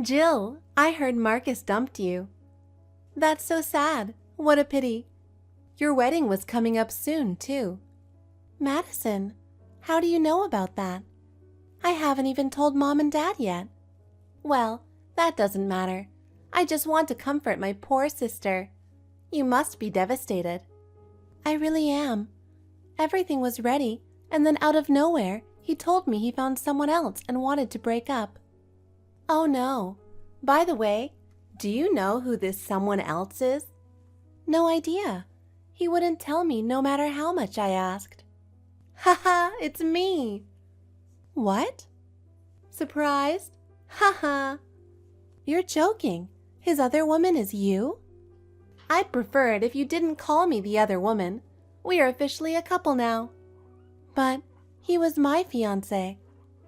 Jill, I heard Marcus dumped you. That's so sad. What a pity. Your wedding was coming up soon, too. Madison, how do you know about that? I haven't even told Mom and Dad yet. Well, that doesn't matter. I just want to comfort my poor sister. You must be devastated. I really am. Everything was ready, and then out of nowhere, he told me he found someone else and wanted to break up. Oh no. By the way, do you know who this someone else is? No idea. He wouldn't tell me no matter how much I asked. Haha, it's me. What? Surprised? Haha. You're joking. His other woman is you? I'd prefer it if you didn't call me the other woman. We are officially a couple now. But he was my fiancé.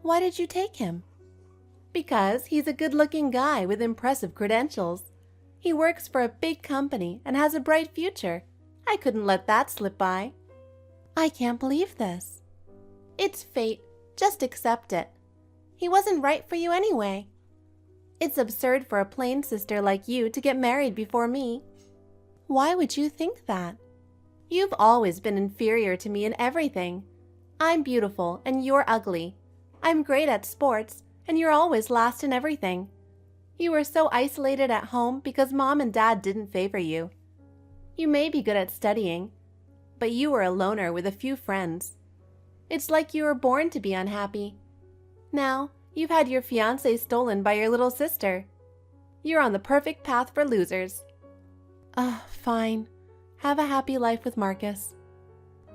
Why did you take him? Because he's a good-looking guy with impressive credentials. He works for a big company and has a bright future. I couldn't let that slip by. I can't believe this. It's fate. Just accept it. He wasn't right for you anyway. It's absurd for a plain sister like you to get married before me. Why would you think that? You've always been inferior to me in everything. I'm beautiful and you're ugly. I'm great at sports and you're always last in everything. You were so isolated at home because Mom and Dad didn't favor you. You may be good at studying, but you were a loner with a few friends. It's like you were born to be unhappy. Now, you've had your fiancé stolen by your little sister. You're on the perfect path for losers. Fine. Have a happy life with Marcus.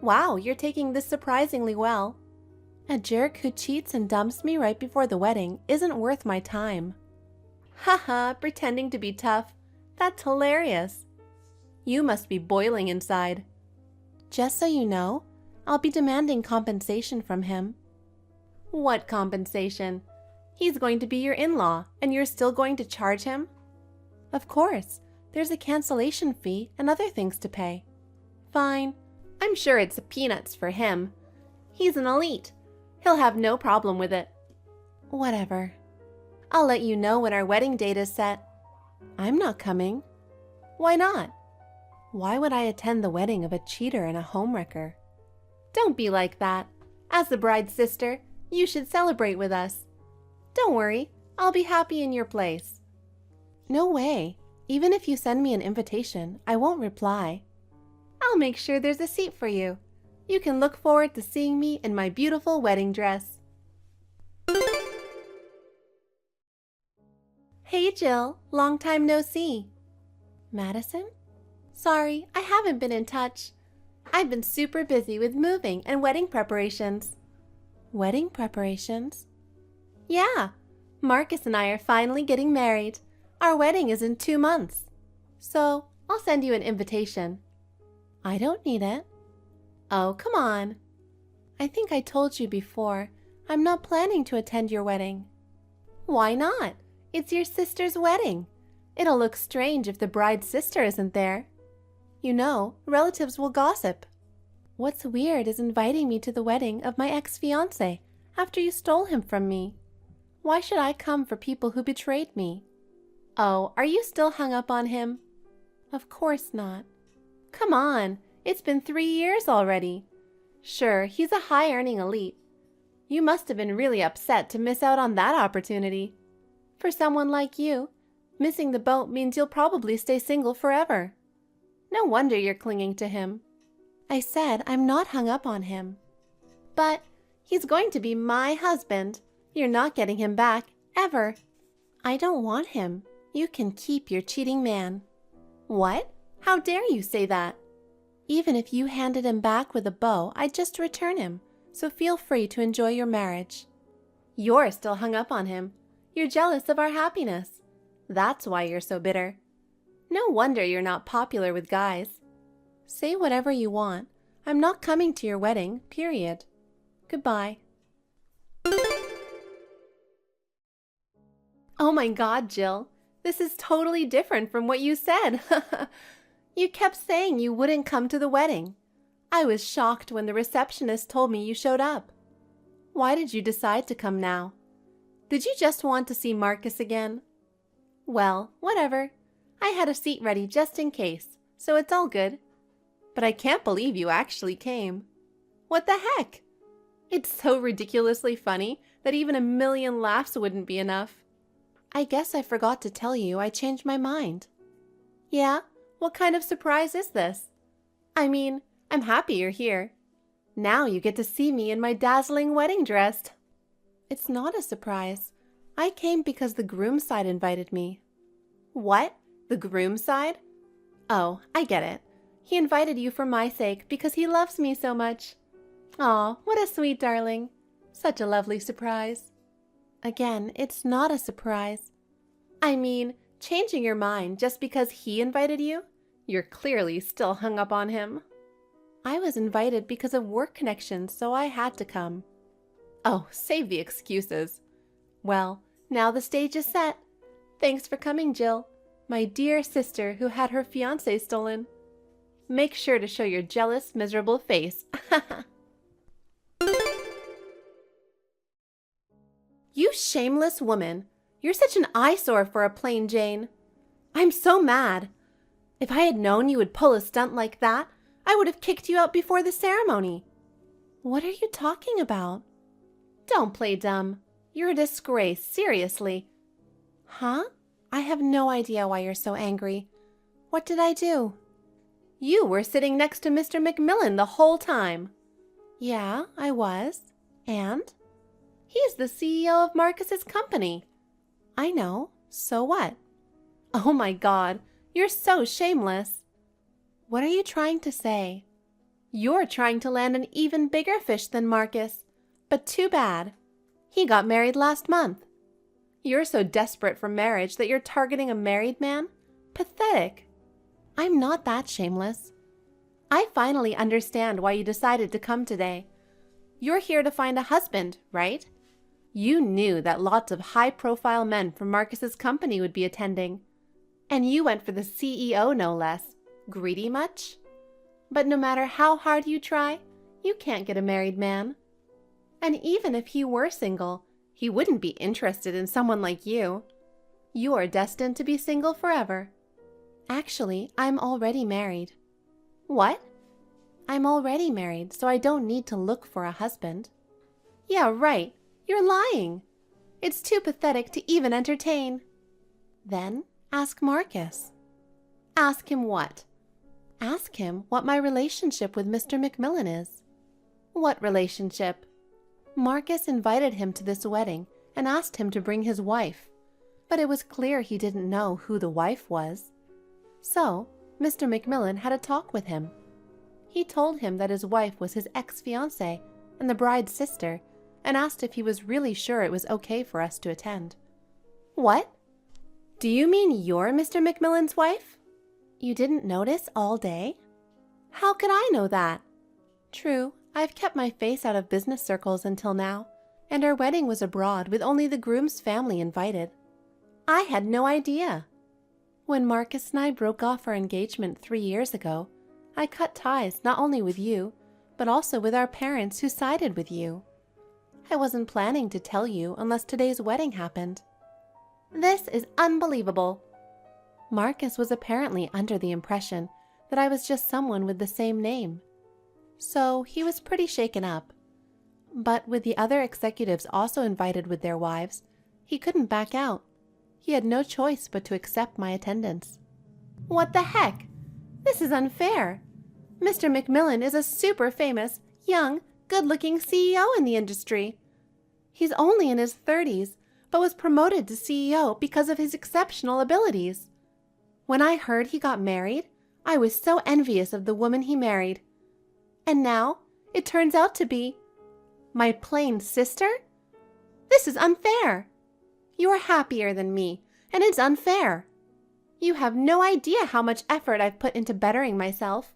Wow, you're taking this surprisingly well. A jerk who cheats and dumps me right before the wedding isn't worth my time. Haha, pretending to be tough. That's hilarious. You must be boiling inside. Just so you know, I'll be demanding compensation from him. What compensation? He's going to be your in-law, and you're still going to charge him? Of course. There's a cancellation fee and other things to pay. Fine. I'm sure it's peanuts for him. He's an elite. He'll have no problem with it. Whatever. I'll let you know when our wedding date is set. I'm not coming. Why not? Why would I attend the wedding of a cheater and a homewrecker? Don't be like that. As the bride's sister, you should celebrate with us. Don't worry, I'll be happy in your place. No way. Even if you send me an invitation, I won't reply. I'll make sure there's a seat for you. You can look forward to seeing me in my beautiful wedding dress. Hey Jill, long time no see. Madison? Sorry, I haven't been in touch. I've been super busy with moving and wedding preparations. Wedding preparations? Yeah, Marcus and I are finally getting married. Our wedding is in 2 months. So, I'll send you an invitation. I don't need it. Oh, come on. I think I told you before, I'm not planning to attend your wedding. Why not? It's your sister's wedding. It'll look strange if the bride's sister isn't there. You know, relatives will gossip. What's weird is inviting me to the wedding of my ex-fiancé after you stole him from me. Why should I come for people who betrayed me? Oh, are you still hung up on him? Of course not. Come on, it's been 3 years already. Sure, he's a high-earning elite. You must have been really upset to miss out on that opportunity. For someone like you, missing the boat means you'll probably stay single forever. No wonder you're clinging to him. I said I'm not hung up on him. But he's going to be my husband. You're not getting him back, ever. I don't want him. You can keep your cheating man. What? How dare you say that? Even if you handed him back with a bow, I'd just return him, so feel free to enjoy your marriage. You're still hung up on him. You're jealous of our happiness. That's why you're so bitter. No wonder you're not popular with guys. Say whatever you want. I'm not coming to your wedding, period. Goodbye. Oh my God, Jill. This is totally different from what you said. You kept saying you wouldn't come to the wedding. I was shocked when the receptionist told me you showed up. Why did you decide to come now? Did you just want to see Marcus again? Well, whatever. I had a seat ready just in case, so it's all good. But I can't believe you actually came. What the heck? It's so ridiculously funny that even a million laughs wouldn't be enough. I guess I forgot to tell you I changed my mind. Yeah? What kind of surprise is this? I mean, I'm happy you're here. Now you get to see me in my dazzling wedding dress. It's not a surprise. I came because the groom's side invited me. What? The groom's side? Oh, I get it. He invited you for my sake because he loves me so much. Aw, what a sweet darling. Such a lovely surprise. Again, it's not a surprise. I mean, changing your mind just because he invited you? You're clearly still hung up on him. I was invited because of work connections, so I had to come. Oh, save the excuses. Well, now the stage is set. Thanks for coming, Jill, my dear sister who had her fiancé stolen. Make sure to show your jealous, miserable face. You shameless woman. You're such an eyesore for a plain Jane. I'm so mad. If I had known you would pull a stunt like that, I would have kicked you out before the ceremony. What are you talking about? Don't play dumb. You're a disgrace, seriously. Huh? I have no idea why you're so angry. What did I do? You were sitting next to Mr. McMillan the whole time. Yeah, I was. And? He's the CEO of Marcus's company. I know. So what? Oh my God, you're so shameless. What are you trying to say? You're trying to land an even bigger fish than Marcus. But too bad. He got married last month. You're so desperate for marriage that you're targeting a married man? Pathetic. I'm not that shameless. I finally understand why you decided to come today. You're here to find a husband, right? You knew that lots of high-profile men from Marcus's company would be attending. And you went for the CEO, no less. Greedy much? But no matter how hard you try, you can't get a married man. And even if he were single, he wouldn't be interested in someone like you. You're destined to be single forever. Actually, I'm already married. What? I'm already married, so I don't need to look for a husband. Yeah, right. You're lying. It's too pathetic to even entertain. Then ask Marcus. Ask him what? Ask him what my relationship with Mr. McMillan is. What relationship? Marcus invited him to this wedding and asked him to bring his wife, but it was clear he didn't know who the wife was. So, Mr. McMillan had a talk with him. He told him that his wife was his ex-fiancée and the bride's sister, and asked if he was really sure it was okay for us to attend. What? Do you mean you're Mr. McMillan's wife? You didn't notice all day? How could I know that? True, I've kept my face out of business circles until now, and our wedding was abroad with only the groom's family invited. I had no idea. When Marcus and I broke off our engagement 3 years ago, I cut ties not only with you, but also with our parents who sided with you. I wasn't planning to tell you unless today's wedding happened. This is unbelievable. Marcus was apparently under the impression that I was just someone with the same name. So he was pretty shaken up. But with the other executives also invited with their wives, he couldn't back out. He had no choice but to accept my attendance. What the heck? This is unfair. Mr. McMillan is a super famous, young, good-looking CEO in the industry. He's only in his 30s, but was promoted to CEO because of his exceptional abilities. When I heard he got married, I was so envious of the woman he married. And now, it turns out to be my plain sister? This is unfair. You're happier than me, and it's unfair. You have no idea how much effort I've put into bettering myself.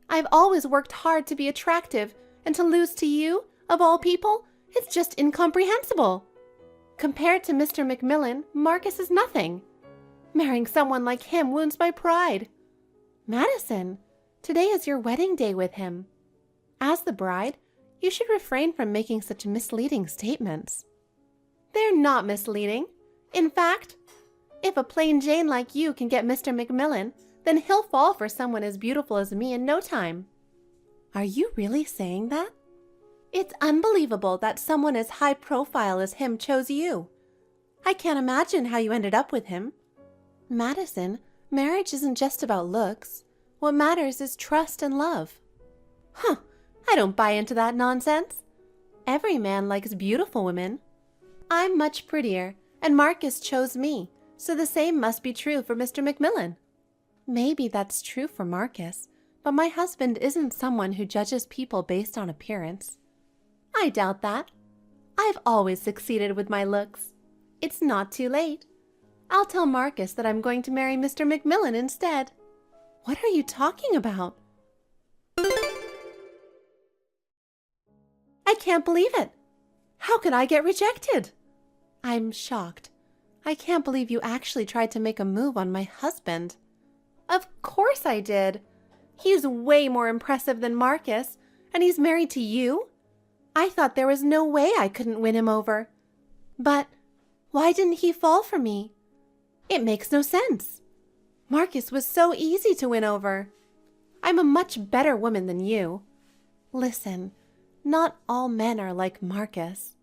I've always worked hard to be attractive, and to lose to you, of all people, it's just incomprehensible. Compared to Mr. McMillan, Marcus is nothing. Marrying someone like him wounds my pride. Madison, today is your wedding day with him. As the bride, you should refrain from making such misleading statements. They're not misleading. In fact, If a plain Jane like you can get Mr. McMillan, then he'll fall for someone as beautiful as me in no time." "Are you really saying that?" "It's unbelievable that someone as high profile as him chose you. I can't imagine how you ended up with him." "Madison, marriage isn't just about looks. What matters is trust and love." "Huh, I don't buy into that nonsense. Every man likes beautiful women. I'm much prettier, and Marcus chose me, so the same must be true for Mr. McMillan." "Maybe that's true for Marcus, but my husband isn't someone who judges people based on appearance." "I doubt that. I've always succeeded with my looks. It's not too late. I'll tell Marcus that I'm going to marry Mr. McMillan instead." "What are you talking about?" "I can't believe it. How could I get rejected?" "I'm shocked. I can't believe you actually tried to make a move on my husband." "Of course I did. He's way more impressive than Marcus, and he's married to you. I thought there was no way I couldn't win him over. But why didn't he fall for me? It makes no sense. Marcus was so easy to win over. I'm a much better woman than you." "Listen, not all men are like Marcus."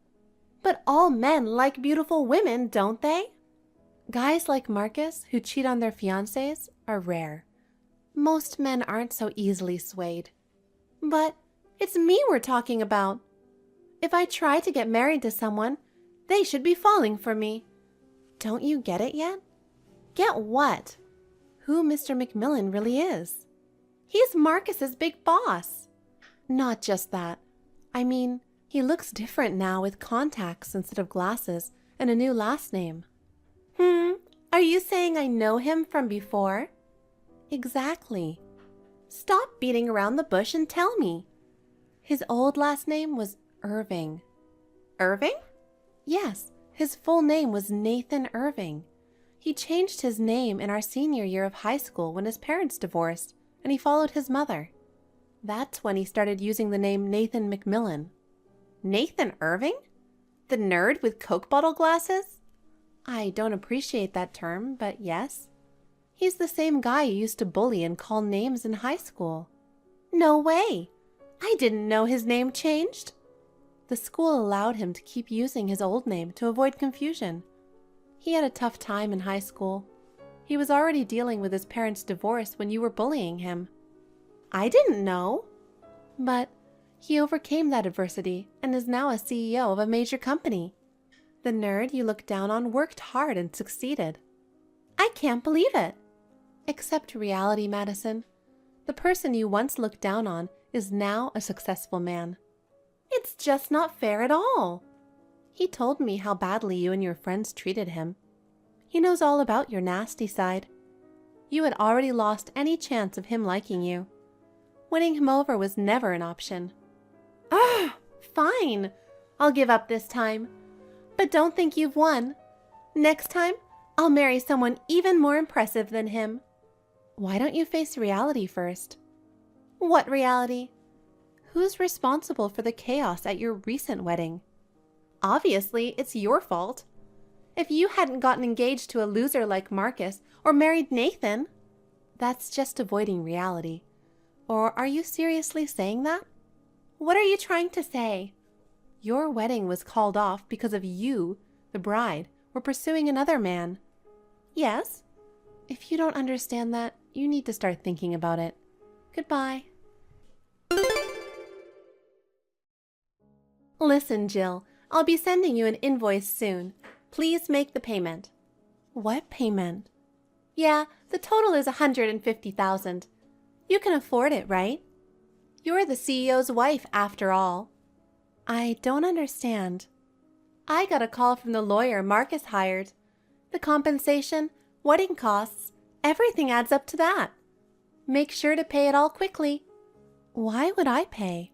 "But all men like beautiful women, don't they?" "Guys like Marcus who cheat on their fiancés are rare. Most men aren't so easily swayed." "But it's me we're talking about. If I try to get married to someone, they should be falling for me." "Don't you get it yet?" "Get what?" "Who Mr. McMillan really is." "He's Marcus's big boss." "Not just that. I mean, he looks different now with contacts instead of glasses and a new last name." Are you saying I know him from before?" "Exactly." "Stop beating around the bush and tell me." "His old last name was Irving." "Irving?" "Yes, his full name was Nathan Irving. He changed his name in our senior year of high school when his parents divorced, and he followed his mother. That's when he started using the name Nathan McMillan." "Nathan Irving? The nerd with Coke bottle glasses?" "I don't appreciate that term, but yes. He's the same guy you used to bully and call names in high school." "No way! I didn't know his name changed." "The school allowed him to keep using his old name to avoid confusion. He had a tough time in high school. He was already dealing with his parents' divorce when you were bullying him." "I didn't know." "But he overcame that adversity and is now a CEO of a major company. The nerd you look down on worked hard and succeeded." "I can't believe it." "Accept reality, Madison. The person you once looked down on is now a successful man." "It's just not fair at all." "He told me how badly you and your friends treated him. He knows all about your nasty side. You had already lost any chance of him liking you. Winning him over was never an option." "Ah, fine. I'll give up this time. But don't think you've won. Next time, I'll marry someone even more impressive than him." "Why don't you face reality first?" "What reality?" "Who's responsible for the chaos at your recent wedding?" "Obviously, it's your fault. If you hadn't gotten engaged to a loser like Marcus or married Nathan." "That's just avoiding reality. Or are you seriously saying that?" "What are you trying to say?" "Your wedding was called off because of you, the bride, were pursuing another man." "Yes." "If you don't understand that, you need to start thinking about it. Goodbye." "Listen, Jill, I'll be sending you an invoice soon. Please make the payment." "What payment?" "Yeah, the total is $150,000. You can afford it, right? You're the CEO's wife, after all." "I don't understand." "I got a call from the lawyer Marcus hired. The compensation, wedding costs, everything adds up to that. Make sure to pay it all quickly." "Why would I pay?"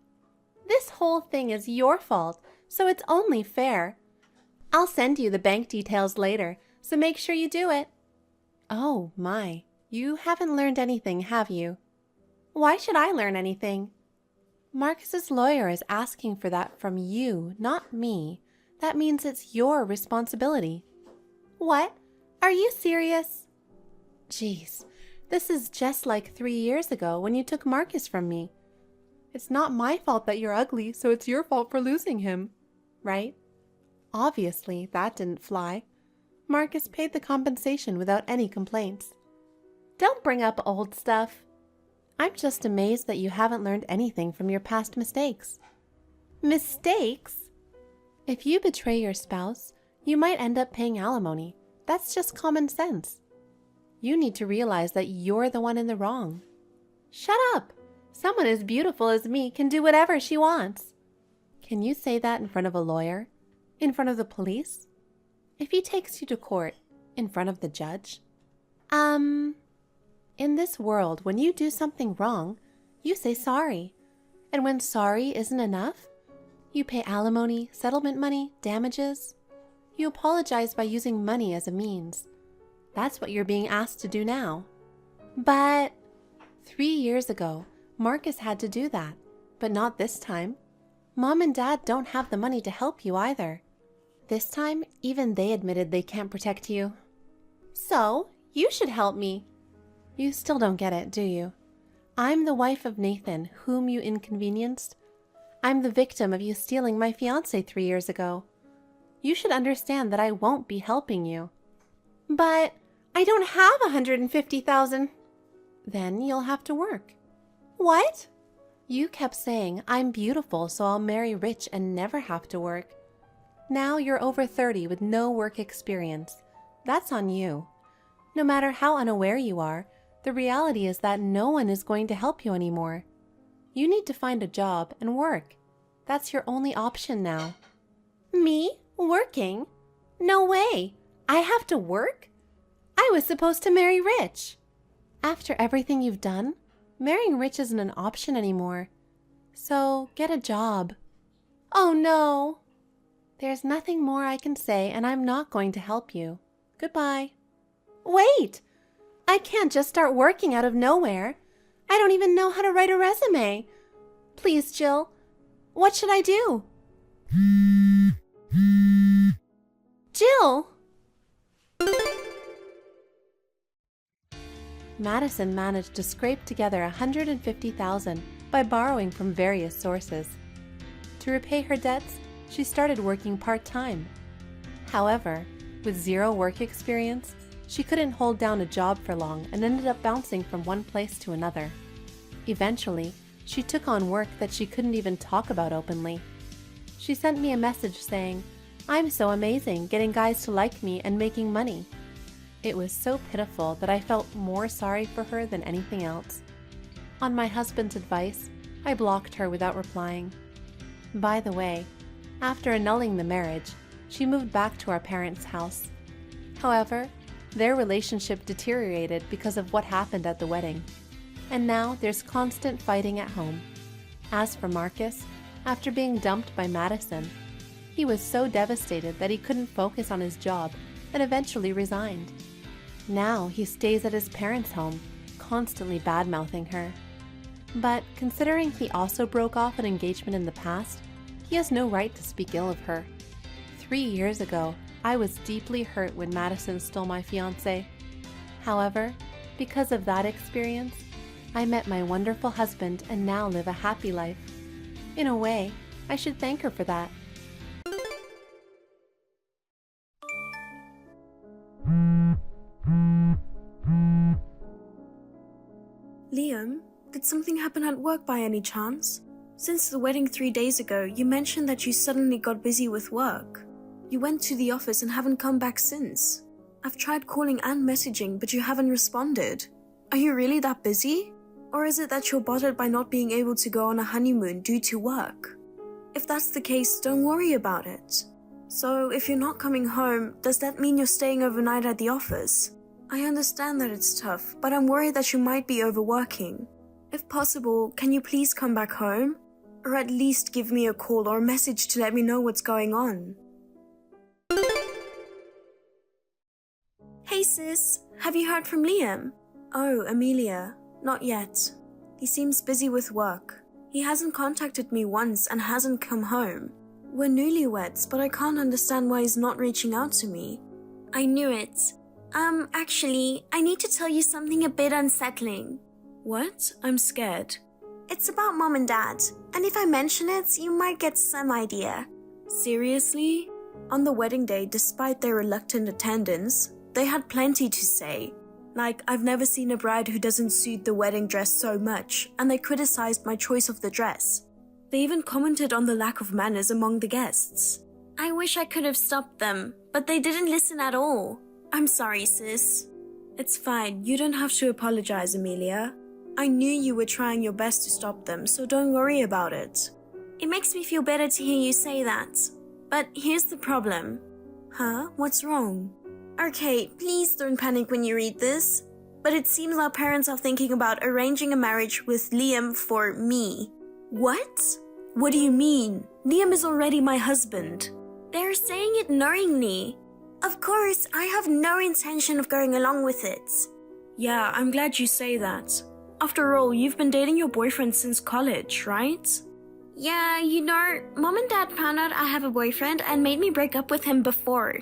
"This whole thing is your fault, so it's only fair. I'll send you the bank details later, so make sure you do it." "Oh, my. You haven't learned anything, have you?" "Why should I learn anything?" "Marcus's lawyer is asking for that from you, not me. That means it's your responsibility." "What? Are you serious? Jeez, this is just like 3 years ago when you took Marcus from me. It's not my fault that you're ugly, so it's your fault for losing him, right? Obviously, that didn't fly. Marcus paid the compensation without any complaints. Don't bring up old stuff. I'm just amazed that you haven't learned anything from your past mistakes. Mistakes? If you betray your spouse, you might end up paying alimony. That's just common sense. You need to realize that you're the one in the wrong. Shut up! Someone as beautiful as me can do whatever she wants. Can you say that in front of a lawyer? In front of the police? If he takes you to court, in front of the judge? In this world, when you do something wrong, you say sorry. And when sorry isn't enough, you pay alimony, settlement money, damages. You apologize by using money as a means. That's what you're being asked to do now. But 3 years ago, Marcus had to do that, but not this time. Mom and Dad don't have the money to help you either. This time, even they admitted they can't protect you. So, you should help me. You still don't get it, do you? I'm the wife of Nathan, whom you inconvenienced. I'm the victim of you stealing my fiancé 3 years ago. You should understand that I won't be helping you. But I don't have $150,000. Then you'll have to work. What? You kept saying, I'm beautiful, so I'll marry rich and never have to work. Now you're over 30 with no work experience. That's on you. No matter how unaware you are, the reality is that no one is going to help you anymore. You need to find a job and work. That's your only option now. Me? Working? No way. I have to work? I was supposed to marry rich. After everything you've done, marrying rich isn't an option anymore. So get a job. Oh no. There's nothing more I can say, and I'm not going to help you. Goodbye. Wait! I can't just start working out of nowhere. I don't even know how to write a resume. Please, Jill, what should I do? Jill! Madison managed to scrape together $150,000 by borrowing from various sources. To repay her debts, she started working part-time. However, with zero work experience, she couldn't hold down a job for long and ended up bouncing from one place to another. Eventually, she took on work that she couldn't even talk about openly. She sent me a message saying, "I'm so amazing, getting guys to like me and making money." It was so pitiful that I felt more sorry for her than anything else. On my husband's advice, I blocked her without replying. By the way, after annulling the marriage, she moved back to our parents' house. However, their relationship deteriorated because of what happened at the wedding, and now there's constant fighting at home. As for Marcus, after being dumped by Madison, he was so devastated that he couldn't focus on his job and eventually resigned. Now he stays at his parents' home, constantly bad-mouthing her. But considering he also broke off an engagement in the past, he has no right to speak ill of her. 3 years ago, I was deeply hurt when Madison stole my fiancé. However, because of that experience, I met my wonderful husband and now live a happy life. In a way, I should thank her for that. Liam, did something happen at work by any chance? Since the wedding 3 days ago, you mentioned that you suddenly got busy with work. You went to the office and haven't come back since. I've tried calling and messaging, but you haven't responded. Are you really that busy? Or is it that you're bothered by not being able to go on a honeymoon due to work? If that's the case, don't worry about it. So, if you're not coming home, does that mean you're staying overnight at the office? I understand that it's tough, but I'm worried that you might be overworking. If possible, can you please come back home? Or at least give me a call or a message to let me know what's going on. Hey sis, have you heard from Liam? Oh, Amelia, not yet. He seems busy with work. He hasn't contacted me once and hasn't come home. We're newlyweds, but I can't understand why he's not reaching out to me. I knew it. Actually, I need to tell you something a bit unsettling. What? I'm scared. It's about Mom and Dad, and if I mention it, you might get some idea. Seriously? On the wedding day, despite their reluctant attendance, they had plenty to say. Like, I've never seen a bride who doesn't suit the wedding dress so much, and they criticized my choice of the dress. They even commented on the lack of manners among the guests. I wish I could have stopped them, but they didn't listen at all. I'm sorry, sis. It's fine, you don't have to apologize, Amelia. I knew you were trying your best to stop them, so don't worry about it. It makes me feel better to hear you say that. But here's the problem. Huh? What's wrong? Okay, please don't panic when you read this, but it seems our parents are thinking about arranging a marriage with Liam for me. What? What do you mean? Liam is already my husband. They're saying it knowingly. Of course, I have no intention of going along with it. Yeah, I'm glad you say that. After all, you've been dating your boyfriend since college, right? Yeah, Mom and Dad found out I have a boyfriend and made me break up with him before.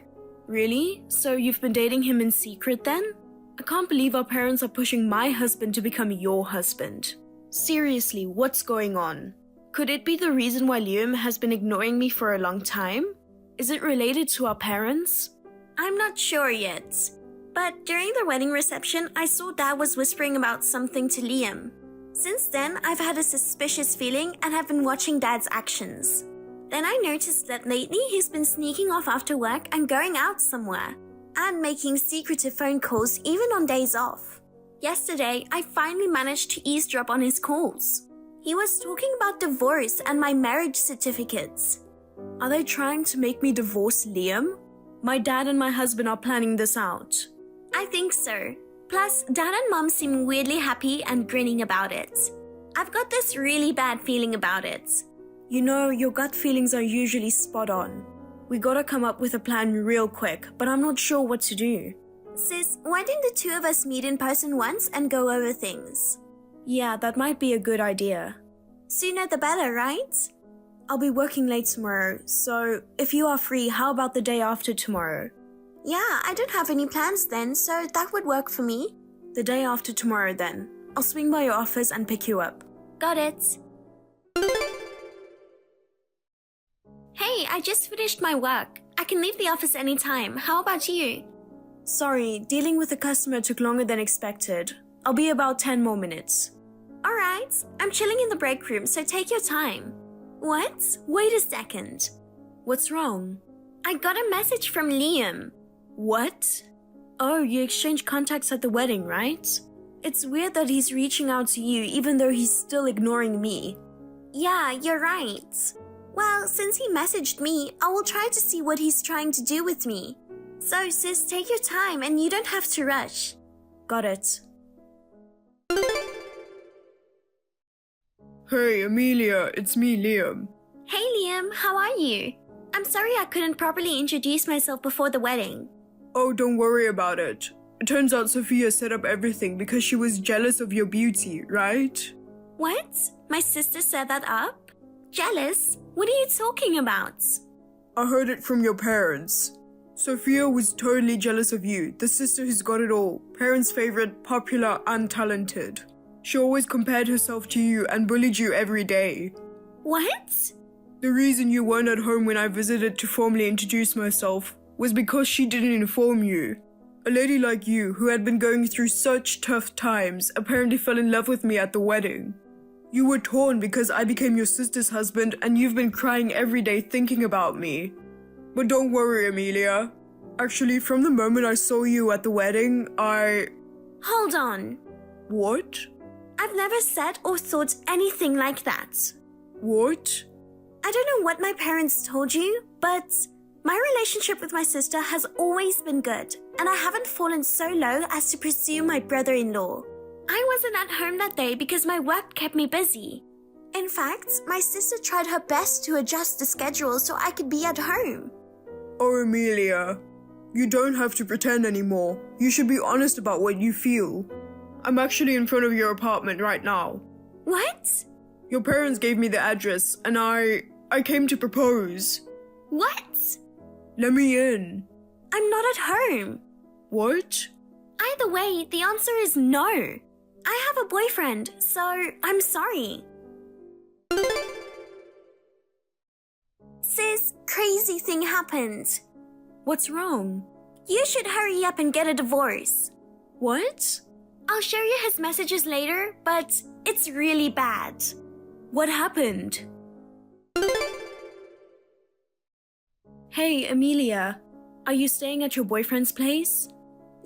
Really? So you've been dating him in secret then? I can't believe our parents are pushing my husband to become your husband. Seriously, what's going on? Could it be the reason why Liam has been ignoring me for a long time? Is it related to our parents? I'm not sure yet. But during the wedding reception, I saw Dad was whispering about something to Liam. Since then, I've had a suspicious feeling and have been watching Dad's actions. Then I noticed that lately he's been sneaking off after work and going out somewhere, and making secretive phone calls even on days off. Yesterday, I finally managed to eavesdrop on his calls. He was talking about divorce and my marriage certificates. Are they trying to make me divorce Liam? My dad and my husband are planning this out. I think so. Plus, Dad and Mom seem weirdly happy and grinning about it. I've got this really bad feeling about it. You know, your gut feelings are usually spot on. We gotta come up with a plan real quick, but I'm not sure what to do. Sis, why didn't the two of us meet in person once and go over things? Yeah, that might be a good idea. Sooner the better, right? I'll be working late tomorrow, so if you are free, how about the day after tomorrow? Yeah, I don't have any plans then, so that would work for me. The day after tomorrow then. I'll swing by your office and pick you up. Got it. Hey, I just finished my work. I can leave the office anytime. How about you? Sorry, dealing with a customer took longer than expected. I'll be about 10 more minutes. Alright, I'm chilling in the break room, so take your time. What? Wait a second. What's wrong? I got a message from Liam. What? Oh, you exchanged contacts at the wedding, right? It's weird that he's reaching out to you even though he's still ignoring me. Yeah, you're right. Well, since he messaged me, I will try to see what he's trying to do with me. So, sis, take your time and you don't have to rush. Got it. Hey, Amelia, it's me, Liam. Hey, Liam, how are you? I'm sorry I couldn't properly introduce myself before the wedding. Oh, don't worry about it. It turns out Sophia set up everything because she was jealous of your beauty, right? What? My sister set that up? Jealous? What are you talking about? I heard it from your parents. Sophia was totally jealous of you, the sister who's got it all, parents' favorite, popular, and talented. She always compared herself to you and bullied you every day. What? The reason you weren't at home when I visited to formally introduce myself was because she didn't inform you. A lady like you, who had been going through such tough times, apparently fell in love with me at the wedding. You were torn because I became your sister's husband and you've been crying every day thinking about me. But don't worry, Amelia. Actually, from the moment I saw you at the wedding, Hold on. What? I've never said or thought anything like that. What? I don't know what my parents told you, but my relationship with my sister has always been good, and I haven't fallen so low as to pursue my brother-in-law. I wasn't at home that day because my work kept me busy. In fact, my sister tried her best to adjust the schedule so I could be at home. Oh, Amelia. You don't have to pretend anymore. You should be honest about what you feel. I'm actually in front of your apartment right now. What? Your parents gave me the address and I came to propose. What? Let me in. I'm not at home. What? Either way, the answer is no. I have a boyfriend, so I'm sorry. Sis, crazy thing happened. What's wrong? You should hurry up and get a divorce. What? I'll show you his messages later, but it's really bad. What happened? Hey, Amelia. Are you staying at your boyfriend's place?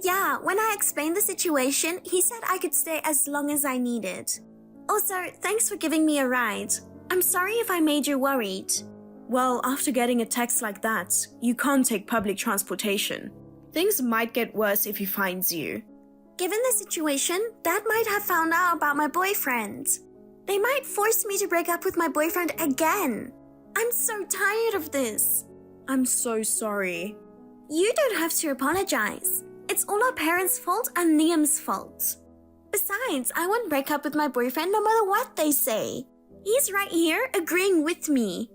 Yeah, when I explained the situation, he said I could stay as long as I needed. Also, thanks for giving me a ride. I'm sorry if I made you worried. Well, after getting a text like that, you can't take public transportation. Things might get worse if he finds you. Given the situation, Dad might have found out about my boyfriend. They might force me to break up with my boyfriend again. I'm so tired of this. I'm so sorry. You don't have to apologize. It's all our parents' fault and Liam's fault. Besides, I won't break up with my boyfriend no matter what they say. He's right here agreeing with me.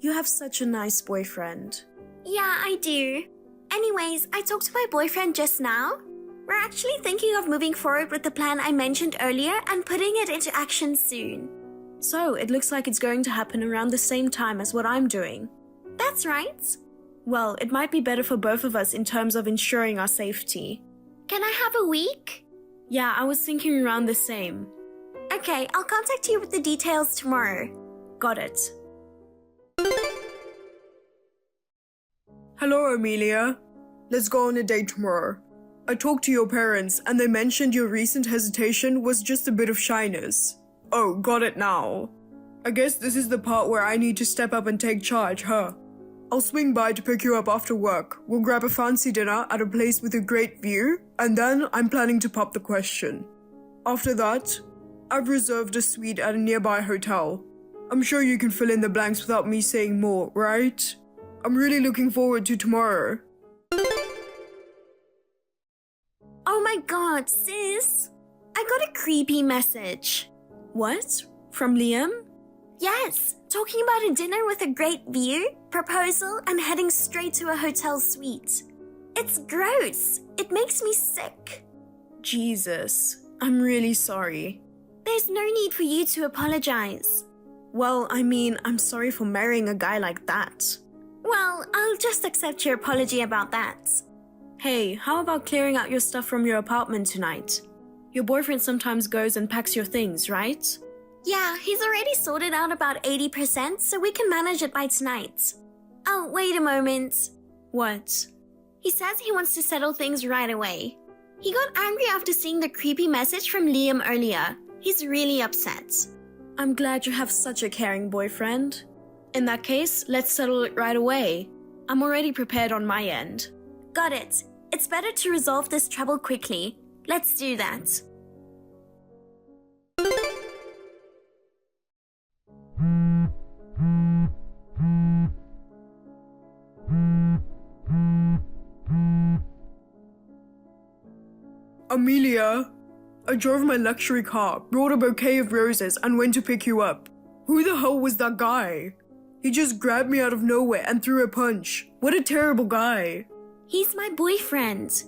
You have such a nice boyfriend. Yeah, I do. Anyways, I talked to my boyfriend just now. We're actually thinking of moving forward with the plan I mentioned earlier and putting it into action soon. So, it looks like it's going to happen around the same time as what I'm doing. That's right. Well, it might be better for both of us in terms of ensuring our safety. Can I have a week? Yeah, I was thinking around the same. Okay, I'll contact you with the details tomorrow. Got it. Hello, Amelia. Let's go on a date tomorrow. I talked to your parents and they mentioned your recent hesitation was just a bit of shyness. Oh, got it now. I guess this is the part where I need to step up and take charge, huh? I'll swing by to pick you up after work. We'll grab a fancy dinner at a place with a great view, and then I'm planning to pop the question. After that, I've reserved a suite at a nearby hotel. I'm sure you can fill in the blanks without me saying more, right? I'm really looking forward to tomorrow. Oh my god, sis! I got a creepy message. What? From Liam? Yes, talking about a dinner with a great view, proposal, and heading straight to a hotel suite. It's gross. It makes me sick. Jesus, I'm really sorry. There's no need for you to apologize. Well, I mean, I'm sorry for marrying a guy like that. Well, I'll just accept your apology about that. Hey, how about clearing out your stuff from your apartment tonight? Your boyfriend sometimes goes and packs your things, right? Yeah, he's already sorted out about 80%, so we can manage it by tonight. Oh, wait a moment. What? He says he wants to settle things right away. He got angry after seeing the creepy message from Liam earlier. He's really upset. I'm glad you have such a caring boyfriend. In that case, let's settle it right away. I'm already prepared on my end. Got it. It's better to resolve this trouble quickly. Let's do that. Amelia, I drove my luxury car, brought a bouquet of roses, and went to pick you up. Who the hell was that guy? He just grabbed me out of nowhere and threw a punch. What a terrible guy. He's my boyfriend.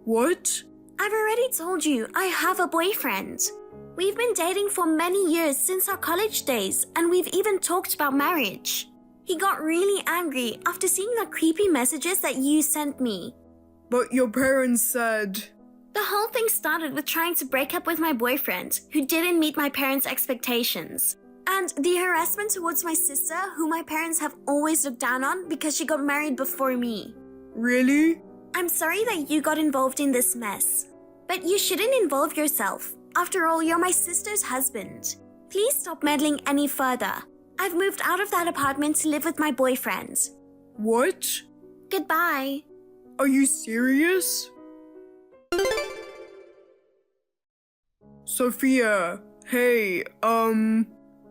What? I've already told you, I have a boyfriend. We've been dating for many years since our college days, and we've even talked about marriage. He got really angry after seeing the creepy messages that you sent me. But your parents said... The whole thing started with trying to break up with my boyfriend, who didn't meet my parents' expectations. And the harassment towards my sister, who my parents have always looked down on because she got married before me. Really? I'm sorry that you got involved in this mess. But you shouldn't involve yourself. After all, you're my sister's husband. Please stop meddling any further. I've moved out of that apartment to live with my boyfriend. What? Goodbye. Are you serious? Sophia, hey,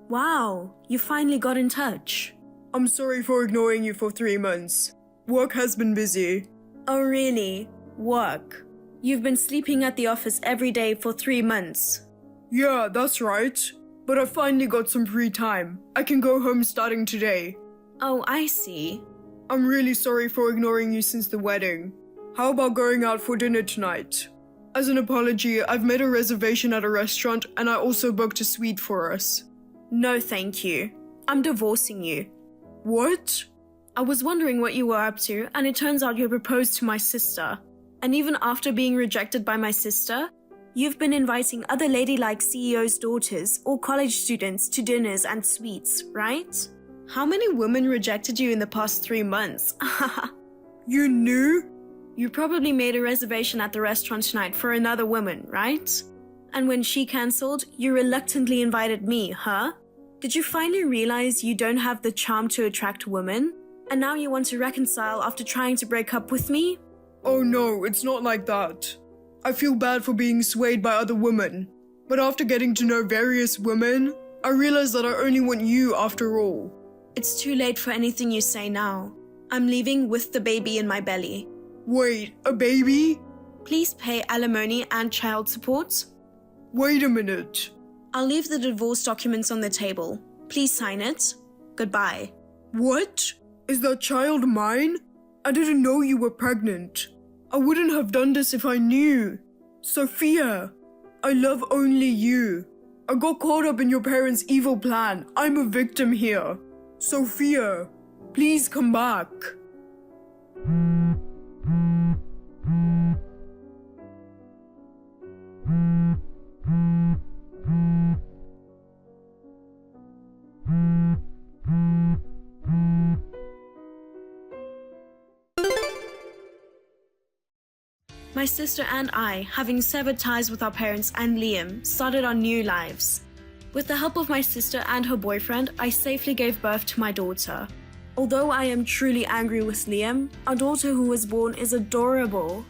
Wow, you finally got in touch. I'm sorry for ignoring you for 3 months. Work has been busy. Oh really? Work? You've been sleeping at the office every day for 3 months. Yeah, that's right. But I finally got some free time. I can go home starting today. Oh, I see. I'm really sorry for ignoring you since the wedding. How about going out for dinner tonight? As an apology, I've made a reservation at a restaurant and I also booked a suite for us. No, thank you. I'm divorcing you. What? I was wondering what you were up to, and it turns out you proposed to my sister. And even after being rejected by my sister, you've been inviting other ladylike CEOs' daughters or college students to dinners and suites, right? How many women rejected you in the past 3 months? You knew? You probably made a reservation at the restaurant tonight for another woman, right? And when she cancelled, you reluctantly invited me, huh? Did you finally realize you don't have the charm to attract women? And now you want to reconcile after trying to break up with me? Oh no, it's not like that. I feel bad for being swayed by other women. But after getting to know various women, I realized that I only want you after all. It's too late for anything you say now. I'm leaving with the baby in my belly. Wait, a baby? Please pay alimony and child support. Wait a minute. I'll leave the divorce documents on the table. Please sign it. Goodbye. What? Is that child mine? I didn't know you were pregnant. I wouldn't have done this if I knew. Sophia, I love only you. I got caught up in your parents' evil plan. I'm a victim here. Sophia, please come back. My sister and I, having severed ties with our parents and Liam, started our new lives. With the help of my sister and her boyfriend, I safely gave birth to my daughter. Although I am truly angry with Liam, our daughter who was born is adorable.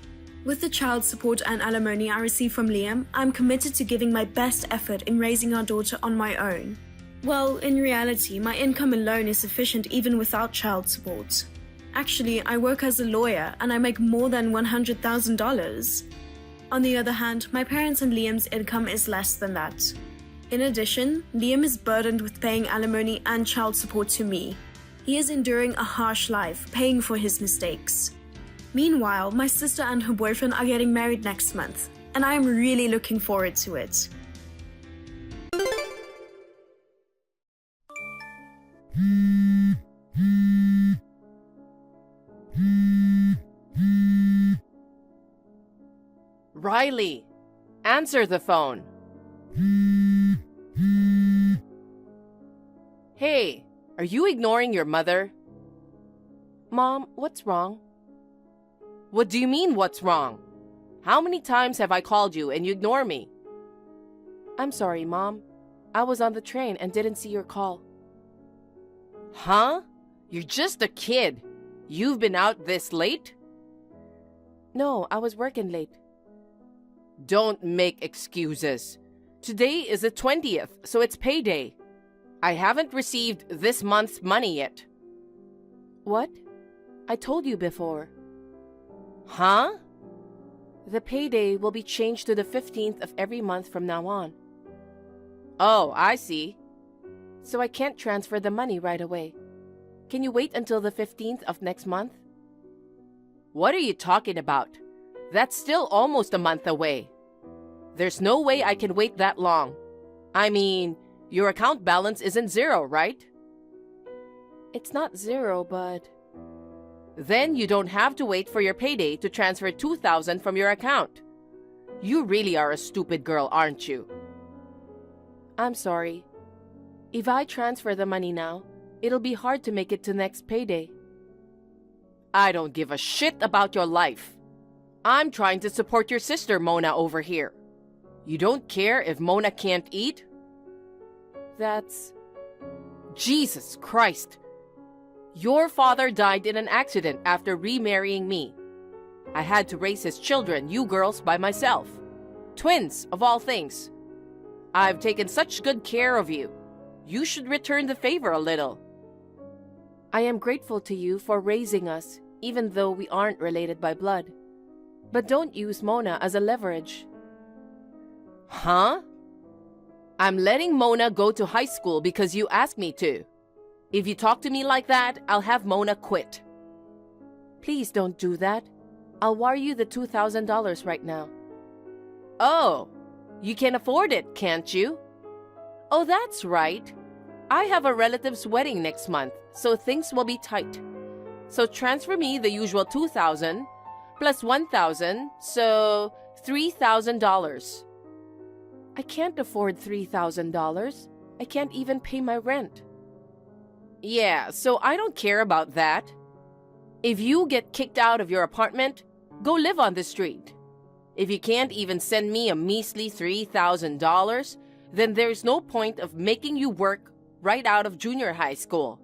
With the child support and alimony I receive from Liam, I'm committed to giving my best effort in raising our daughter on my own. Well, in reality, my income alone is sufficient even without child support. Actually, I work as a lawyer and I make more than $100,000. On the other hand, my parents' and Liam's income is less than that. In addition, Liam is burdened with paying alimony and child support to me. He is enduring a harsh life, paying for his mistakes. Meanwhile, my sister and her boyfriend are getting married next month, and I am really looking forward to it. Riley, answer the phone. Hey, are you ignoring your mother? Mom, what's wrong? What do you mean, what's wrong? How many times have I called you and you ignore me? I'm sorry, Mom. I was on the train and didn't see your call. Huh? You're just a kid. You've been out this late? No, I was working late. Don't make excuses. Today is the 20th, so it's payday. I haven't received this month's money yet. What? I told you before. Huh? The payday will be changed to the 15th of every month from now on. Oh, I see. So I can't transfer the money right away. Can you wait until the 15th of next month? What are you talking about? That's still almost a month away. There's no way I can wait that long. I mean, your account balance isn't zero, right? It's not zero, but... Then you don't have to wait for your payday to transfer $2,000 from your account. You really are a stupid girl, aren't you? I'm sorry. If I transfer the money now, it'll be hard to make it to next payday. I don't give a shit about your life. I'm trying to support your sister, Mona, over here. You don't care if Mona can't eat? That's... Jesus Christ. Your father died in an accident after remarrying me. I had to raise his children, you girls, by myself. Twins, of all things. I've taken such good care of you. You should return the favor a little. I am grateful to you for raising us, even though we aren't related by blood. But don't use Mona as a leverage. Huh? I'm letting Mona go to high school because you asked me to. If you talk to me like that, I'll have Mona quit. Please don't do that. I'll wire you the $2,000 right now. Oh, you can afford it, can't you? Oh, that's right. I have a relative's wedding next month, so things will be tight. So transfer me the usual $2,000 plus $1,000, so $3,000. I can't afford $3,000. I can't even pay my rent. Yeah, so I don't care about that. If you get kicked out of your apartment, go live on the street. If you can't even send me a measly $3,000, then there's no point of making you work right out of junior high school.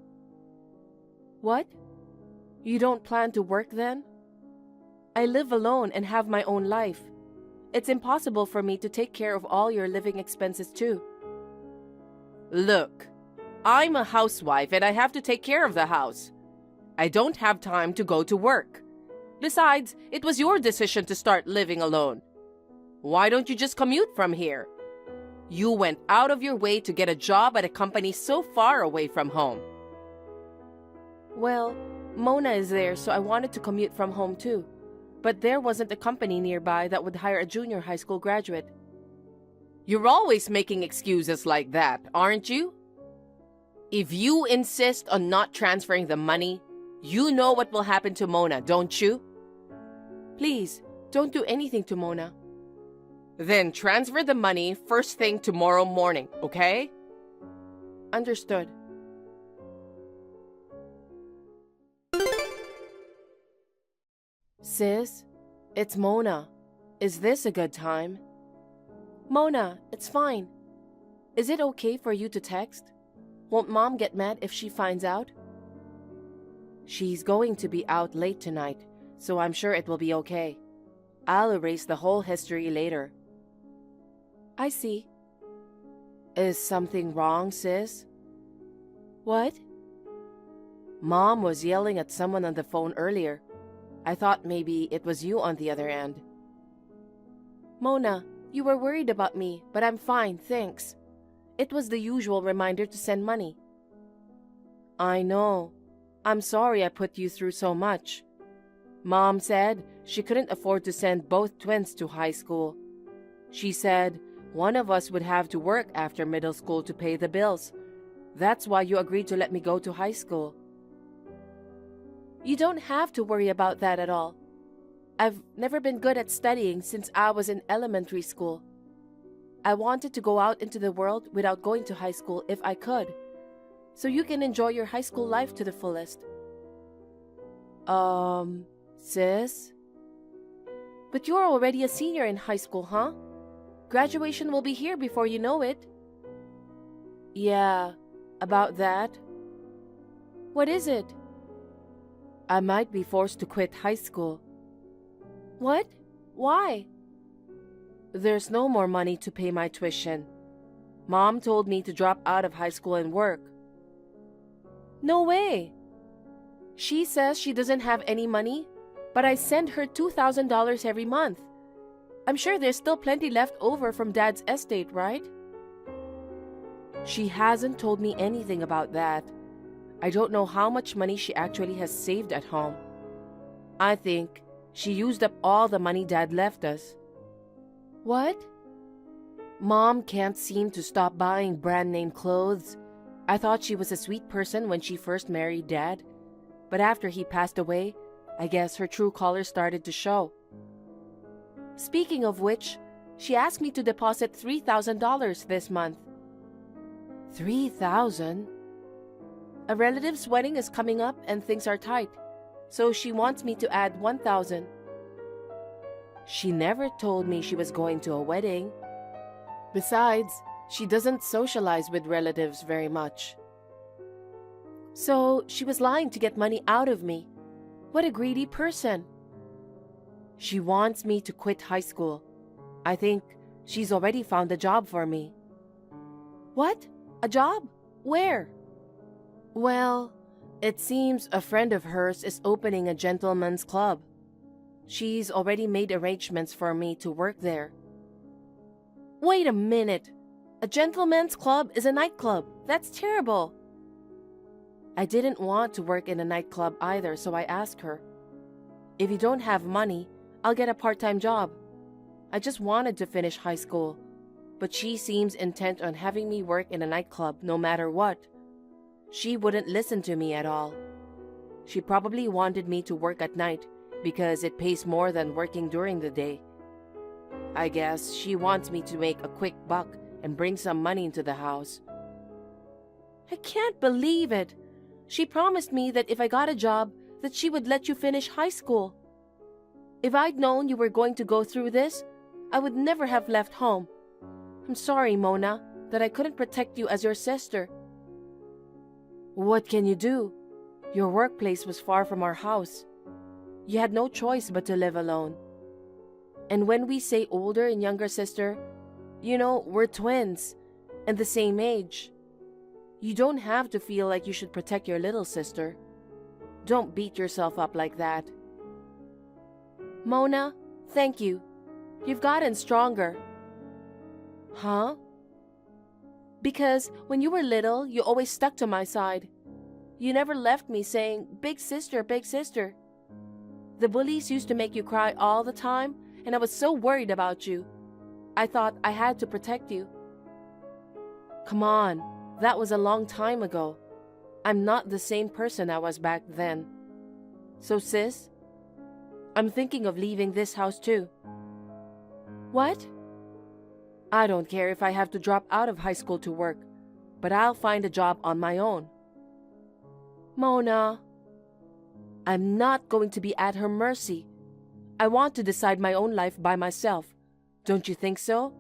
What? You don't plan to work then? I live alone and have my own life. It's impossible for me to take care of all your living expenses too. Look, I'm a housewife and I have to take care of the house. I don't have time to go to work. Besides, it was your decision to start living alone. Why don't you just commute from here? You went out of your way to get a job at a company so far away from home. Well, Mona is there, so I wanted to commute from home too. But there wasn't a company nearby that would hire a junior high school graduate. You're always making excuses like that, aren't you? If you insist on not transferring the money, you know what will happen to Mona, don't you? Please, don't do anything to Mona. Then transfer the money first thing tomorrow morning, okay? Understood. Sis, it's Mona. Is this a good time? Mona, it's fine. Is it okay for you to text? Won't Mom get mad if she finds out? She's going to be out late tonight, so I'm sure it will be okay. I'll erase the whole history later. I see. Is something wrong, sis? What? Mom was yelling at someone on the phone earlier. I thought maybe it was you on the other end. Mona, you were worried about me, but I'm fine, thanks. It was the usual reminder to send money. I know. I'm sorry I put you through so much. Mom said she couldn't afford to send both twins to high school. She said one of us would have to work after middle school to pay the bills. That's why you agreed to let me go to high school. You don't have to worry about that at all. I've never been good at studying since I was in elementary school. I wanted to go out into the world without going to high school if I could, so you can enjoy your high school life to the fullest. Sis? But you're already a senior in high school, huh? Graduation will be here before you know it. Yeah, about that. What is it? I might be forced to quit high school. What? Why? There's no more money to pay my tuition. Mom told me to drop out of high school and work. No way. She says she doesn't have any money, but I send her $2,000 every month. I'm sure there's still plenty left over from Dad's estate, right? She hasn't told me anything about that. I don't know how much money she actually has saved at home. I think she used up all the money Dad left us. What? Mom can't seem to stop buying brand-name clothes. I thought she was a sweet person when she first married Dad, but after he passed away, I guess her true colors started to show. Speaking of which, she asked me to deposit $3,000 this month. $3,000? A relative's wedding is coming up and things are tight, so she wants me to add $1,000. She never told me she was going to a wedding. Besides, she doesn't socialize with relatives very much. So she was lying to get money out of me. What a greedy person. She wants me to quit high school. I think she's already found a job for me. What? A job? Where? Well, it seems a friend of hers is opening a gentleman's club. She's already made arrangements for me to work there. Wait a minute. A gentleman's club is a nightclub. That's terrible. I didn't want to work in a nightclub either, so I asked her. If you don't have money, I'll get a part-time job. I just wanted to finish high school, but she seems intent on having me work in a nightclub no matter what. She wouldn't listen to me at all. She probably wanted me to work at night because it pays more than working during the day. I guess she wants me to make a quick buck and bring some money into the house. I can't believe it. She promised me that if I got a job, that she would let you finish high school. If I'd known you were going to go through this, I would never have left home. I'm sorry, Mona, that I couldn't protect you as your sister. What can you do? Your workplace was far from our house. You had no choice but to live alone. And when we say older and younger sister, we're twins and the same age. You don't have to feel like you should protect your little sister. Don't beat yourself up like that. Mona, thank you. You've gotten stronger. Huh? Because when you were little, you always stuck to my side. You never left me saying, "Big sister, big sister." The bullies used to make you cry all the time, and I was so worried about you. I thought I had to protect you. Come on, that was a long time ago. I'm not the same person I was back then. So sis, I'm thinking of leaving this house too. What? I don't care if I have to drop out of high school to work, but I'll find a job on my own. Mona, I'm not going to be at her mercy. I want to decide my own life by myself. Don't you think so?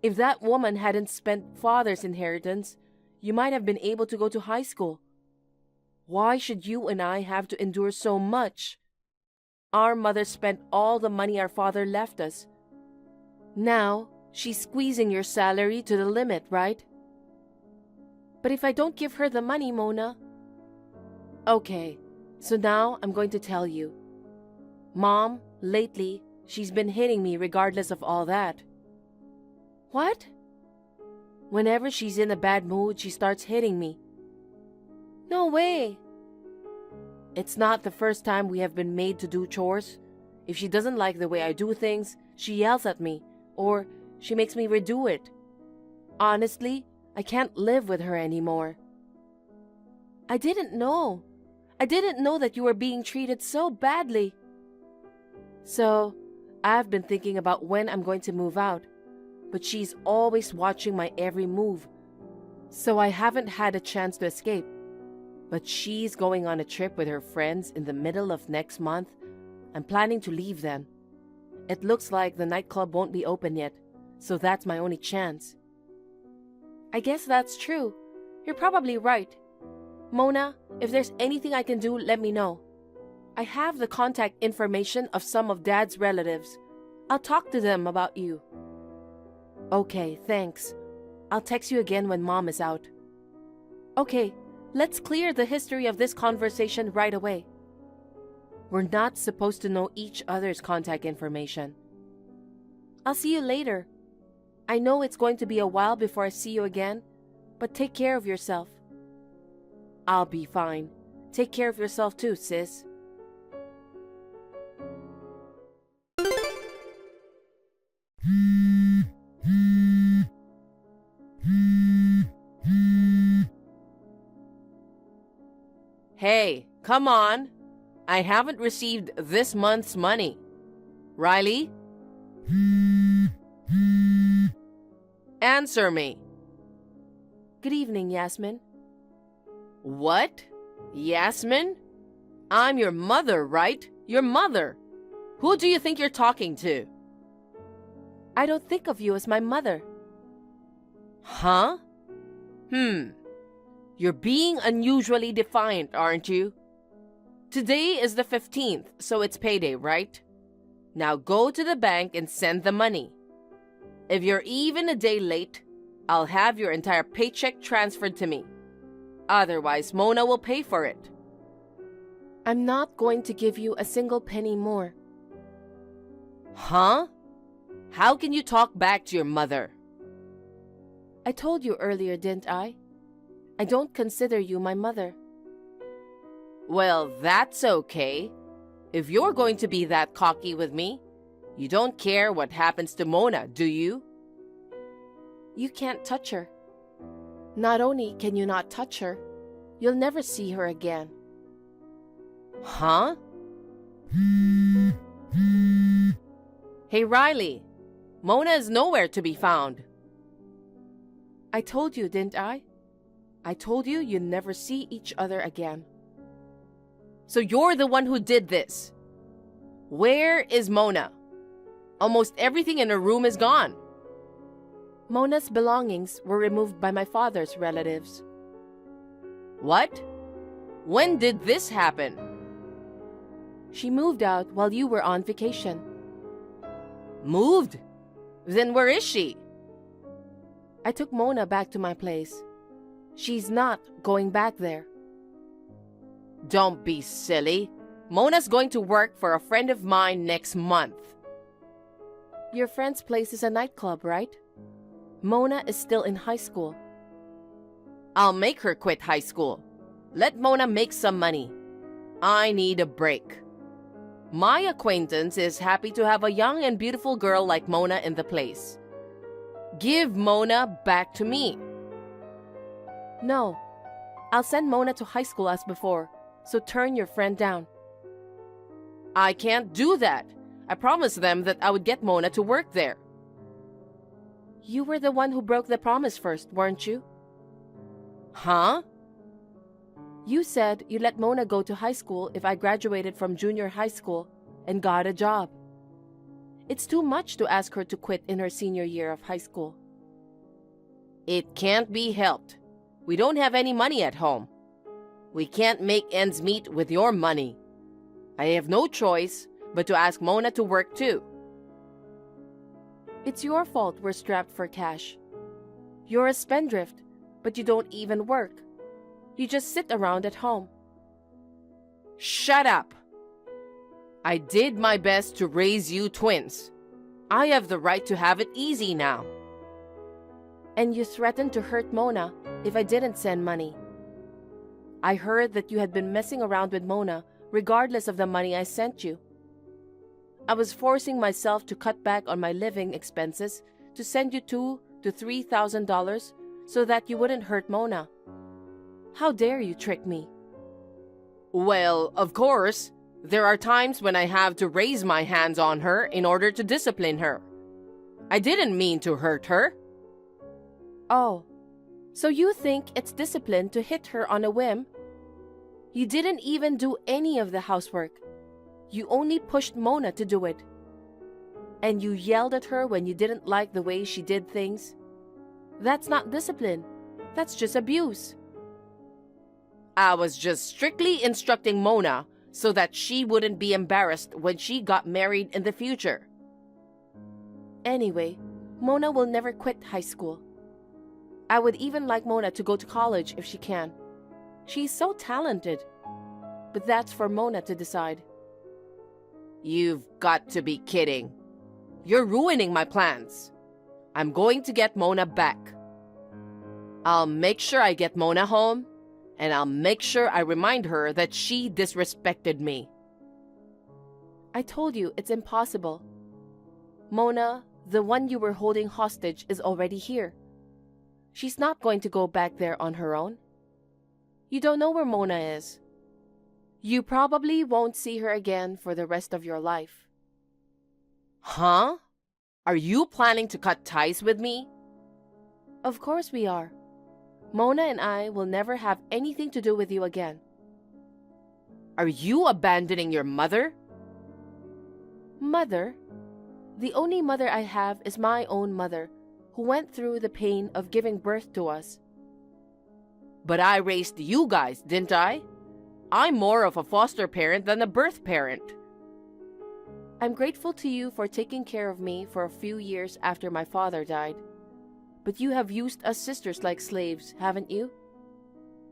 If that woman hadn't spent father's inheritance, you might have been able to go to high school. Why should you and I have to endure so much? Our mother spent all the money our father left us. Now, she's squeezing your salary to the limit, right? But if I don't give her the money, Mona... Okay, so now I'm going to tell you. Mom, lately, she's been hitting me regardless of all that. What? Whenever she's in a bad mood, she starts hitting me. No way. It's not the first time we have been made to do chores. If she doesn't like the way I do things, she yells at me, or she makes me redo it. Honestly, I can't live with her anymore. I didn't know. I didn't know that you were being treated so badly. So, I've been thinking about when I'm going to move out, but she's always watching my every move. So I haven't had a chance to escape. But she's going on a trip with her friends in the middle of next month. I'm planning to leave then. It looks like the nightclub won't be open yet, so that's my only chance. I guess that's true. You're probably right. Mona, if there's anything I can do, let me know. I have the contact information of some of Dad's relatives. I'll talk to them about you. Okay, thanks. I'll text you again when Mom is out. Okay, let's clear the history of this conversation right away. We're not supposed to know each other's contact information. I'll see you later. I know it's going to be a while before I see you again, but take care of yourself. I'll be fine. Take care of yourself too, sis. Hey, come on. I haven't received this month's money. Riley? Answer me. Good evening, Yasmin. What? Yasmin? I'm your mother, right? Your mother. Who do you think you're talking to? I don't think of you as my mother. Huh? You're being unusually defiant, aren't you? Today is the 15th, so it's payday, right? Now go to the bank and send the money. If you're even a day late, I'll have your entire paycheck transferred to me. Otherwise, Mona will pay for it. I'm not going to give you a single penny more. Huh? How can you talk back to your mother? I told you earlier, didn't I? I don't consider you my mother. Well, that's okay. If you're going to be that cocky with me, you don't care what happens to Mona, do you? You can't touch her. Not only can you not touch her, you'll never see her again. Huh? Hey, Riley. Mona is nowhere to be found. I told you, didn't I? I told you you'd never see each other again. So you're the one who did this. Where is Mona? Almost everything in her room is gone. Mona's belongings were removed by my father's relatives. What? When did this happen? She moved out while you were on vacation. Moved? Then where is she? I took Mona back to my place. She's not going back there. Don't be silly. Mona's going to work for a friend of mine next month. Your friend's place is a nightclub, right? Mona is still in high school. I'll make her quit high school. Let Mona make some money. I need a break. My acquaintance is happy to have a young and beautiful girl like Mona in the place. Give Mona back to me. No. I'll send Mona to high school as before, so turn your friend down. I can't do that. I promised them that I would get Mona to work there. You were the one who broke the promise first, weren't you? Huh? You said you'd let Mona go to high school if I graduated from junior high school and got a job. It's too much to ask her to quit in her senior year of high school. It can't be helped. We don't have any money at home. We can't make ends meet with your money. I have no choice but to ask Mona to work too. It's your fault we're strapped for cash. You're a spendthrift, but you don't even work. You just sit around at home. Shut up! I did my best to raise you twins. I have the right to have it easy now. And you threatened to hurt Mona if I didn't send money. I heard that you had been messing around with Mona regardless of the money I sent you. I was forcing myself to cut back on my living expenses to send you $2,000 to $3,000 so that you wouldn't hurt Mona. How dare you trick me? Well, of course, there are times when I have to raise my hands on her in order to discipline her. I didn't mean to hurt her. Oh, so you think it's discipline to hit her on a whim? You didn't even do any of the housework. You only pushed Mona to do it. And you yelled at her when you didn't like the way she did things. That's not discipline. That's just abuse. I was just strictly instructing Mona so that she wouldn't be embarrassed when she got married in the future. Anyway, Mona will never quit high school. I would even like Mona to go to college if she can. She's so talented. But that's for Mona to decide. You've got to be kidding. You're ruining my plans. I'm going to get Mona back. I'll make sure I get Mona home, and I'll make sure I remind her that she disrespected me. I told you it's impossible. Mona, the one you were holding hostage, is already here. She's not going to go back there on her own. You don't know where Mona is. You probably won't see her again for the rest of your life. Huh? Are you planning to cut ties with me? Of course we are. Mona and I will never have anything to do with you again. Are you abandoning your mother? Mother? The only mother I have is my own mother, who went through the pain of giving birth to us. But I raised you guys, didn't I? I'm more of a foster parent than a birth parent. I'm grateful to you for taking care of me for a few years after my father died. But you have used us sisters like slaves, haven't you?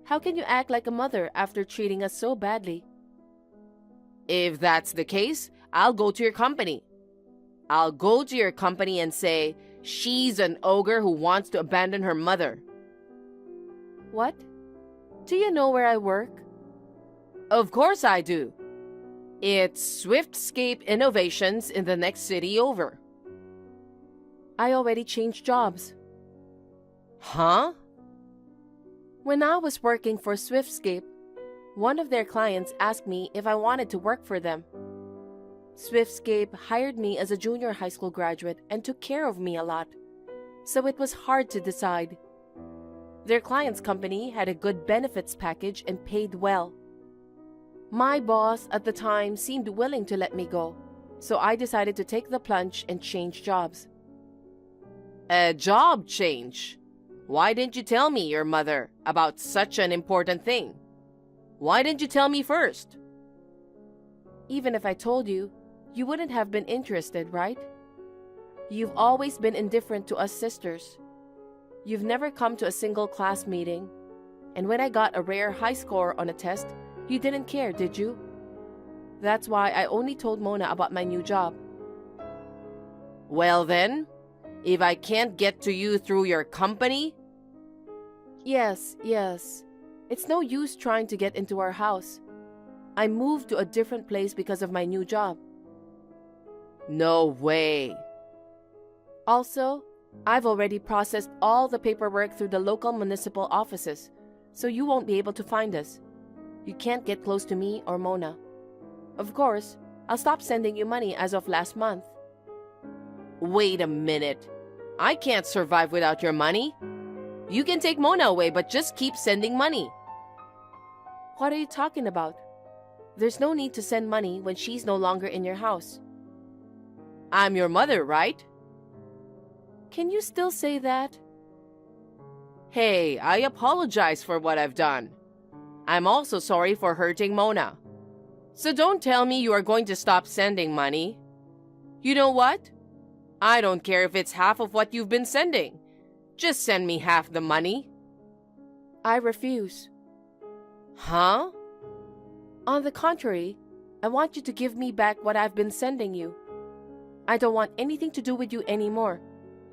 How can you act like a mother after treating us so badly? If that's the case, I'll go to your company. I'll go to your company and say, she's an ogre who wants to abandon her mother. What? Do you know where I work? Of course I do. It's Swiftscape Innovations in the next city over. I already changed jobs. Huh? When I was working for Swiftscape, one of their clients asked me if I wanted to work for them. Swiftscape hired me as a junior high school graduate and took care of me a lot, so it was hard to decide. Their client's company had a good benefits package and paid well. My boss at the time seemed willing to let me go, so I decided to take the plunge and change jobs. A job change? Why didn't you tell me, your mother, about such an important thing? Why didn't you tell me first? Even if I told you, you wouldn't have been interested, right? You've always been indifferent to us sisters. You've never come to a single class meeting. And when I got a rare high score on a test, you didn't care, did you? That's why I only told Mona about my new job. Well then, if I can't get to you through your company? Yes. It's no use trying to get into our house. I moved to a different place because of my new job. No way. Also, I've already processed all the paperwork through the local municipal offices, so you won't be able to find us. You can't get close to me or Mona. Of course, I'll stop sending you money as of last month. Wait a minute. I can't survive without your money. You can take Mona away, but just keep sending money. What are you talking about? There's no need to send money when she's no longer in your house. I'm your mother, right? Can you still say that? Hey, I apologize for what I've done. I'm also sorry for hurting Mona. So don't tell me you are going to stop sending money. You know what? I don't care if it's half of what you've been sending. Just send me half the money. I refuse. Huh? On the contrary, I want you to give me back what I've been sending you. I don't want anything to do with you anymore,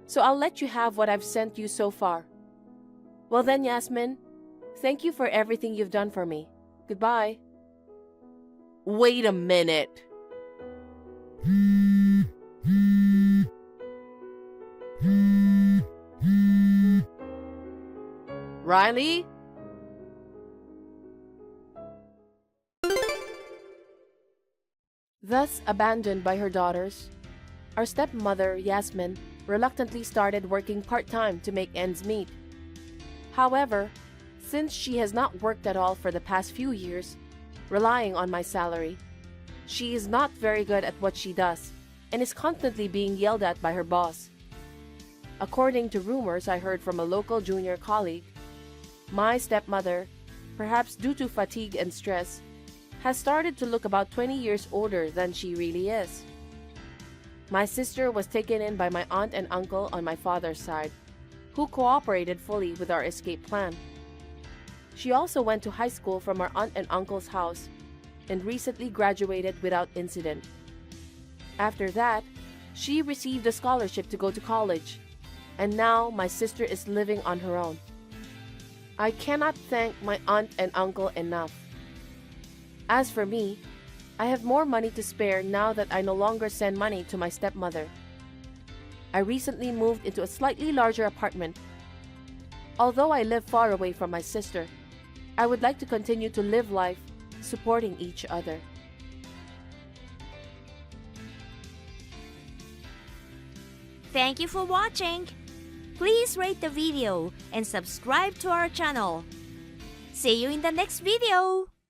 so I'll let you have what I've sent you so far. Well then, Yasmin, thank you for everything you've done for me. Goodbye. Wait a minute. Riley? Thus abandoned by her daughters, our stepmother, Yasmin, reluctantly started working part-time to make ends meet. However, since she has not worked at all for the past few years, relying on my salary, she is not very good at what she does and is constantly being yelled at by her boss. According to rumors I heard from a local junior colleague, my stepmother, perhaps due to fatigue and stress, has started to look about 20 years older than she really is. My sister was taken in by my aunt and uncle on my father's side, who cooperated fully with our escape plan. She also went to high school from our aunt and uncle's house and recently graduated without incident. After that, she received a scholarship to go to college, and now my sister is living on her own. I cannot thank my aunt and uncle enough. As for me, I have more money to spare now that I no longer send money to my stepmother. I recently moved into a slightly larger apartment. Although I live far away from my sister, I would like to continue to live life supporting each other. Thank you for watching. Please rate the video and subscribe to our channel. See you in the next video.